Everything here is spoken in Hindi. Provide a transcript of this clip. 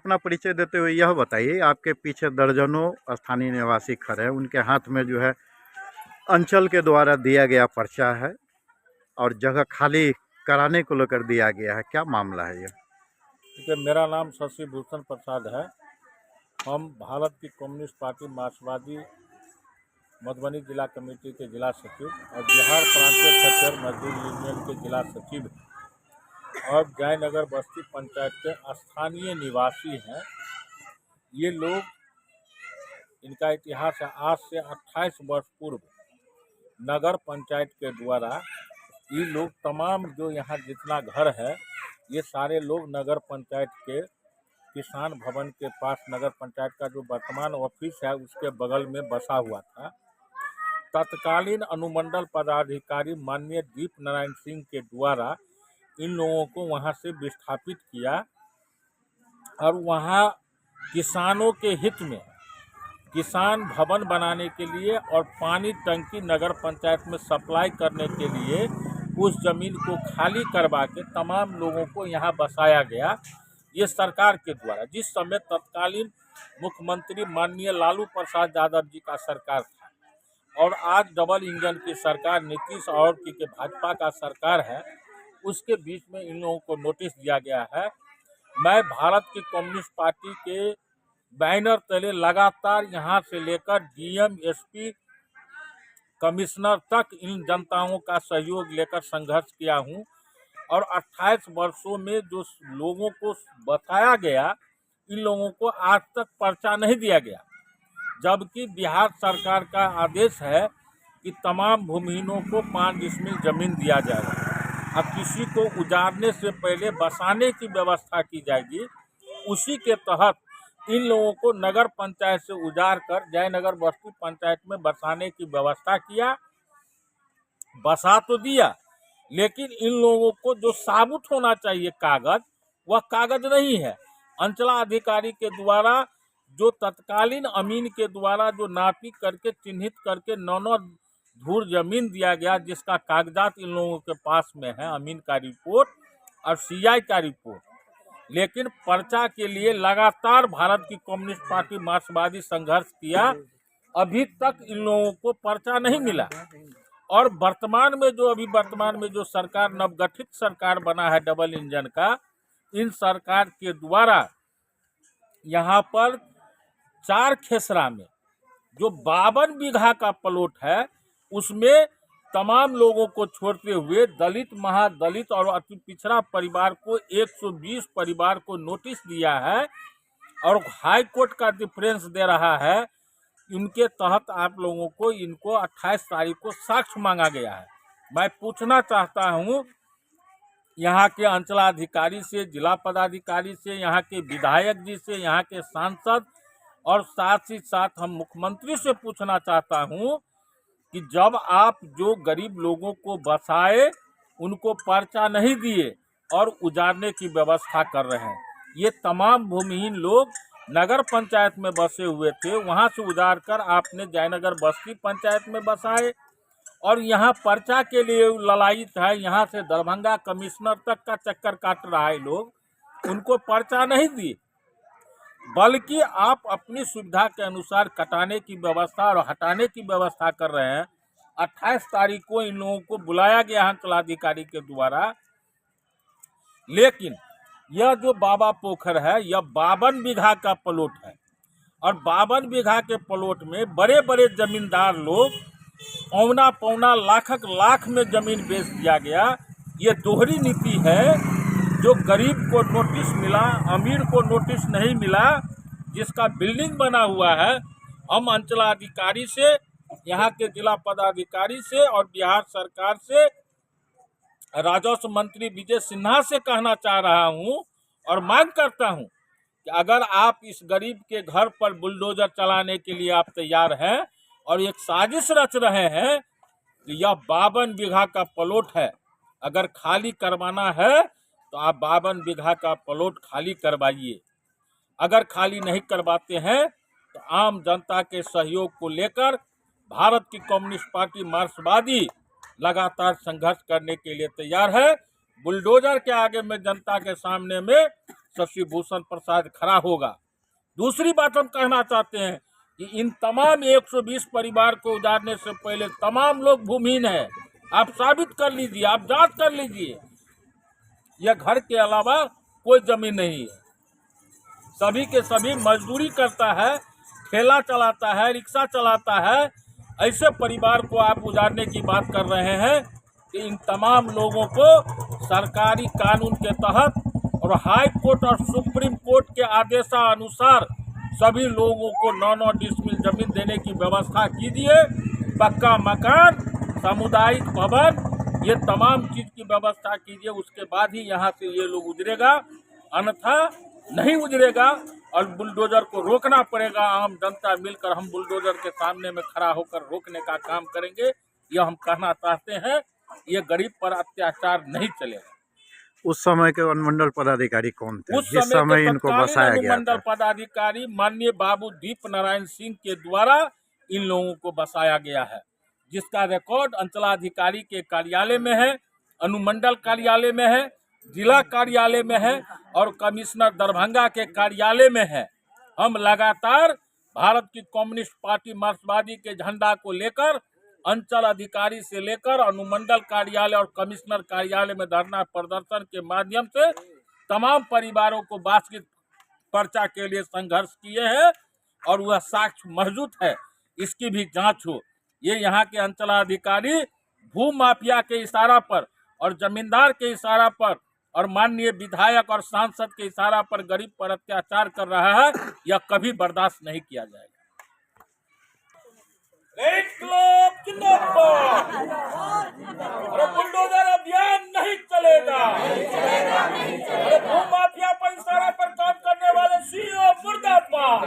अपना परिचय देते हुए यह बताइए, आपके पीछे दर्जनों स्थानीय निवासी खड़े हैं, उनके हाथ में जो है अंचल के द्वारा दिया गया पर्चा है और जगह खाली कराने को लेकर दिया गया है, क्या मामला है ये? देखिए, मेरा नाम शशि भूषण प्रसाद है। हम भारत की कम्युनिस्ट पार्टी मार्क्सवादी मधुबनी जिला कमेटी के जिला सचिव और बिहार प्रांतीय छत्तीसगढ़ मजदूर यूनियन के जिला सचिव और जयनगर बस्ती पंचायत के स्थानीय निवासी हैं। ये लोग, इनका इतिहास है, आज से 28 वर्ष पूर्व नगर पंचायत के द्वारा ये लोग तमाम जो यहाँ जितना घर है, ये सारे लोग नगर पंचायत के किसान भवन के पास, नगर पंचायत का जो वर्तमान ऑफिस है उसके बगल में बसा हुआ था। तत्कालीन अनुमंडल पदाधिकारी माननीय दीप नारायण सिंह के द्वारा इन लोगों को वहां से विस्थापित किया और वहां किसानों के हित में किसान भवन बनाने के लिए और पानी टंकी नगर पंचायत में सप्लाई करने के लिए उस जमीन को खाली करवा के तमाम लोगों को यहाँ बसाया गया। ये सरकार के द्वारा, जिस समय तत्कालीन मुख्यमंत्री माननीय लालू प्रसाद यादव जी का सरकार था और आज डबल इंजन की सरकार नीतीश और की भाजपा का सरकार है, उसके बीच में इन लोगों को नोटिस दिया गया है। मैं भारत की कम्युनिस्ट पार्टी के बैनर तले लगातार यहाँ से लेकर डीएम, एसपी, कमिश्नर तक इन जनताओं का सहयोग लेकर संघर्ष किया हूँ और 28 वर्षों में जो लोगों को बताया गया, इन लोगों को आज तक पर्चा नहीं दिया गया, जबकि बिहार सरकार का आदेश है कि तमाम भूमिहीनों को 5 डिसमिल जमीन दिया जाएगा। अब किसी को उजाड़ने से पहले बसाने की व्यवस्था की जाएगी। उसी के तहत इन लोगों को नगर पंचायत से उजाड़ कर जयनगर बस्ती पंचायत में बसाने की व्यवस्था किया। बसा तो दिया, लेकिन इन लोगों को जो साबुत होना चाहिए कागज, वह कागज नहीं है। अंचलाधिकारी के द्वारा, जो तत्कालीन अमीन के द्वारा जो नापी करके चिन्हित करके 9 धूर जमीन दिया गया, जिसका कागजात इन लोगों के पास में है, अमीन का रिपोर्ट और सीआई का रिपोर्ट। लेकिन पर्चा के लिए लगातार भारत की कम्युनिस्ट पार्टी मार्क्सवादी संघर्ष किया, अभी तक इन लोगों को पर्चा नहीं मिला। और वर्तमान में जो सरकार, नवगठित सरकार बना है डबल इंजन का, इन सरकार के द्वारा यहाँ पर 4 खेसरा में जो 52 बीघा का प्लॉट है, उसमें तमाम लोगों को छोड़ते हुए दलित, महादलित और अति पिछड़ा परिवार को 120 परिवार को नोटिस दिया है और हाई कोर्ट का डिफरेंस दे रहा है। इनके तहत आप लोगों को, इनको 28 तारीख को साक्ष्य मांगा गया है। मैं पूछना चाहता हूं यहाँ के अंचलाधिकारी से, जिला पदाधिकारी से, यहाँ के विधायक जी से, यहाँ के सांसद, और साथ ही साथ हम मुख्यमंत्री से पूछना चाहता हूं कि जब आप जो गरीब लोगों को बसाए, उनको पर्चा नहीं दिए और उजाड़ने की व्यवस्था कर रहे हैं। ये तमाम भूमिहीन लोग नगर पंचायत में बसे हुए थे, वहां से उजाड़ कर आपने जयनगर बस्ती पंचायत में बसाए और यहाँ पर्चा के लिए ललायित है। यहाँ से दरभंगा कमिश्नर तक का चक्कर काट रहा है लोग, उनको पर्चा नहीं दिए, बल्कि आप अपनी सुविधा के अनुसार कटाने की व्यवस्था और हटाने की व्यवस्था कर रहे हैं। 28 तारीख को इन लोगों को बुलाया गया है अंचलाधिकारी के द्वारा, लेकिन यह जो बाबा पोखर है, यह 52 बीघा का प्लॉट है और 52 बीघा के प्लॉट में बड़े बड़े जमींदार लोग पौना पौना लाख में जमीन बेच दिया गया। ये दोहरी नीति है, जो गरीब को नोटिस मिला, अमीर को नोटिस नहीं मिला, जिसका बिल्डिंग बना हुआ है। हम अंचलाधिकारी से, यहाँ के जिला पदाधिकारी से और बिहार सरकार से, राजस्व मंत्री विजय सिन्हा से कहना चाह रहा हूँ और मांग करता हूँ कि अगर आप इस गरीब के घर पर बुलडोजर चलाने के लिए आप तैयार हैं और एक साजिश रच रहे हैं कि यह 52 बीघा का प्लॉट है, अगर खाली करवाना है तो आप 52 बीघा का प्लॉट खाली करवाइए। अगर खाली नहीं करवाते हैं तो आम जनता के सहयोग को लेकर भारत की कम्युनिस्ट पार्टी मार्क्सवादी लगातार संघर्ष करने के लिए तैयार है। बुलडोजर के आगे में, जनता के सामने में शशि भूषण प्रसाद खड़ा होगा। दूसरी बात हम कहना चाहते हैं कि इन तमाम 120 परिवार को उजाड़ने से पहले तमाम लोग भूमिहीन है। आप साबित कर लीजिए, आप जांच कर लीजिए, यह घर के अलावा कोई जमीन नहीं है। सभी के सभी मजदूरी करता है, ठेला चलाता है, रिक्शा चलाता है। ऐसे परिवार को आप उजाड़ने की बात कर रहे हैं कि इन तमाम लोगों को सरकारी कानून के तहत और हाई कोर्ट और सुप्रीम कोर्ट के आदेशानुसार सभी लोगों को 9-9 डिसमिल जमीन देने की व्यवस्था कीजिए। पक्का मकान, सामुदायिक भवन, ये तमाम चीज की व्यवस्था कीजिए। उसके बाद ही यहाँ से ये लोग उजरेगा, अन्यथा नहीं उजरेगा और बुलडोजर को रोकना पड़ेगा। आम जनता मिलकर हम बुलडोजर के सामने में खड़ा होकर रोकने का काम करेंगे। यह हम कहना चाहते हैं, ये गरीब पर अत्याचार नहीं चलेगा। उस समय के अनुमंडल पदाधिकारी कौन थे उस जिस समय इनको बसाया गया अनुमंडल था? पदाधिकारी माननीय बाबू दीप नारायण सिंह के द्वारा इन लोगों को बसाया गया है, जिसका रिकॉर्ड अंचलाधिकारी के कार्यालय में है, अनुमंडल कार्यालय में है, जिला कार्यालय में है और कमिश्नर दरभंगा के कार्यालय में है। हम लगातार भारत की कम्युनिस्ट पार्टी मार्क्सवादी के झंडा को लेकर अंचल अधिकारी से लेकर अनुमंडल कार्यालय और कमिश्नर कार्यालय में धरना प्रदर्शन के माध्यम से तमाम परिवारों को बास्केट पर्चा के लिए संघर्ष किए हैं और वह साक्ष्य मौजूद है। इसकी भी जांच हो। ये यहाँ के अंचलाधिकारी भू माफिया के इशारा पर और जमींदार के इशारा पर और माननीय विधायक और सांसद के इशारा पर गरीब पर अत्याचार कर रहा है। यह कभी बर्दाश्त नहीं किया जाएगा। अरे बुलडोजर अभियान नहीं चलेगा। अरे भू माफिया पर इशारा पर काम करने वाले सीईओ मुर्दाबाद।